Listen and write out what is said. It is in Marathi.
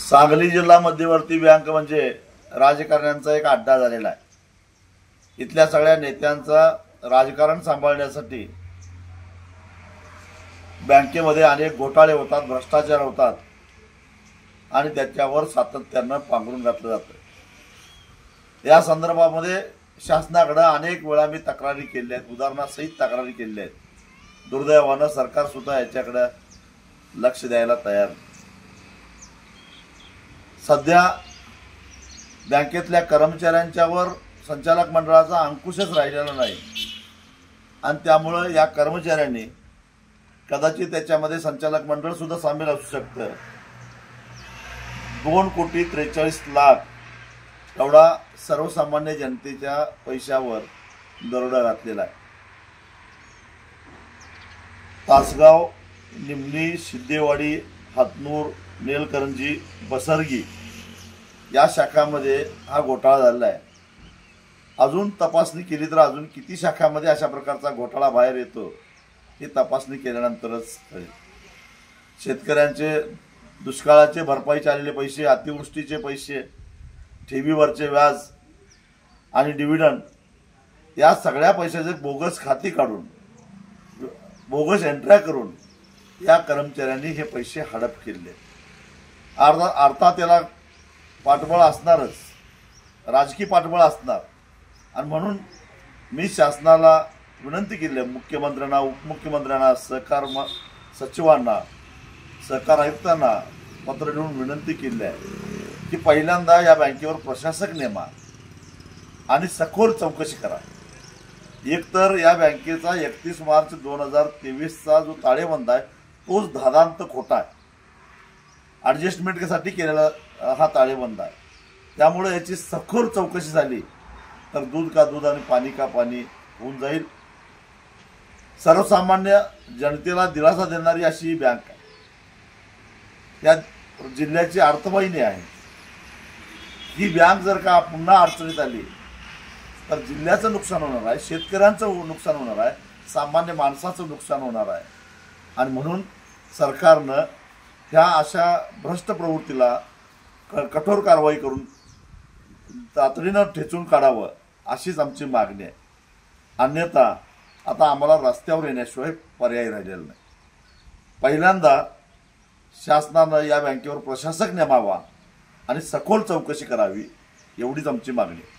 सांगली जिल्हा मध्यवर्ती बँक म्हणजे राजकारण्यांचा एक अड्डा झालेला आहे। इथल्या सगळ्या नेत्यांचा राजकारण सांभाळण्यासाठी बँकेमध्ये अनेक घोटाळे होतात, भ्रष्टाचार होतात आणि त्याच्यावर सातत्याने पांघरून घातलं जातं। या संदर्भामध्ये शासनाकडे अनेक वेळा मी तक्रारी केल्या आहेत, उदाहरणासहित तक्रारी केल्या आहेत। दुर्दैवानं सरकार सुद्धा याच्याकडे लक्ष द्यायला तयार नाही। सध्या बँकेतल्या कर्मचाऱ्यांच्यावर संचालक मंडळाचा अंकुशच राहिलेला नाही आणि त्यामुळे या कर्मचाऱ्यांनी कदाचित त्याच्यामध्ये संचालक मंडळ सुद्धा सामील असू शकतं। 2,43,00,000 एवढा सर्वसामान्य जनतेच्या पैशावर दरोडा घातलेला आहे। तासगाव, निमणी, सिद्धेवाडी, हातनूर, नेलकरंजी, बसरगी या शाखांमध्ये हा घोटाळा झालेला आहे। अजून तपासणी केली तर अजून किती शाखांमध्ये अशा प्रकारचा घोटाळा बाहेर येतो हे तपासणी केल्यानंतरच कळेल। शेतकऱ्यांचे दुष्काळाचे भरपाईचे आलेले पैसे, अतिवृष्टीचे पैसे, ठेवीवरचे व्याज आणि डिव्हिडंड या सगळ्या पैशाचे बोगस खाती काढून, बोगस एंट्र्या करून या कर्मचाऱ्यांनी हे पैसे हडप केले। अर्थात त्याला पाठबळ असणारच, राजकीय पाठबळ असणार आणि म्हणून मी शासनाला विनंती केली आहे, मुख्यमंत्र्यांना, उपमुख्यमंत्र्यांना, सहकार सचिवांना, सहकार आयुक्तांना पत्र लिहून विनंती केली आहे की पहिल्यांदा या बँकेवर प्रशासक नेमा आणि सखोल चौकशी करा। एकतर या बँकेचा 31 मार्च 2023चा जो ताळेबंद आहे तोच धादांत खोटा आहे। ॲडजस्टमेंटसाठी केलेला हा ताळेबंद आहे। त्यामुळे याची सखोल चौकशी झाली तर दूध का दूध आणि पाणी का पाणी होऊन जाईल। सर्वसामान्य जनतेला दिलासा देणारी अशी ही बँक आहे। या जिल्ह्याची अर्थवाहिनी आहे। ही बँक जर का पुन्हा अडचणीत आली तर जिल्ह्याचं नुकसान होणार आहे, शेतकऱ्यांचं नुकसान होणार आहे, सामान्य माणसाचं नुकसान होणार आहे आणि म्हणून सरकारनं ह्या अशा भ्रष्ट प्रवृत्तीला कठोर कारवाई करून तातडीनं ठेचून काढावं अशीच आमची मागणी आहे। अन्यथा आता आम्हाला रस्त्यावर येण्याशिवाय पर्याय राहिलेला नाही। पहिल्यांदा शासनानं या बँकेवर प्रशासक नेमावा आणि सखोल चौकशी करावी एवढीच आमची मागणी आहे।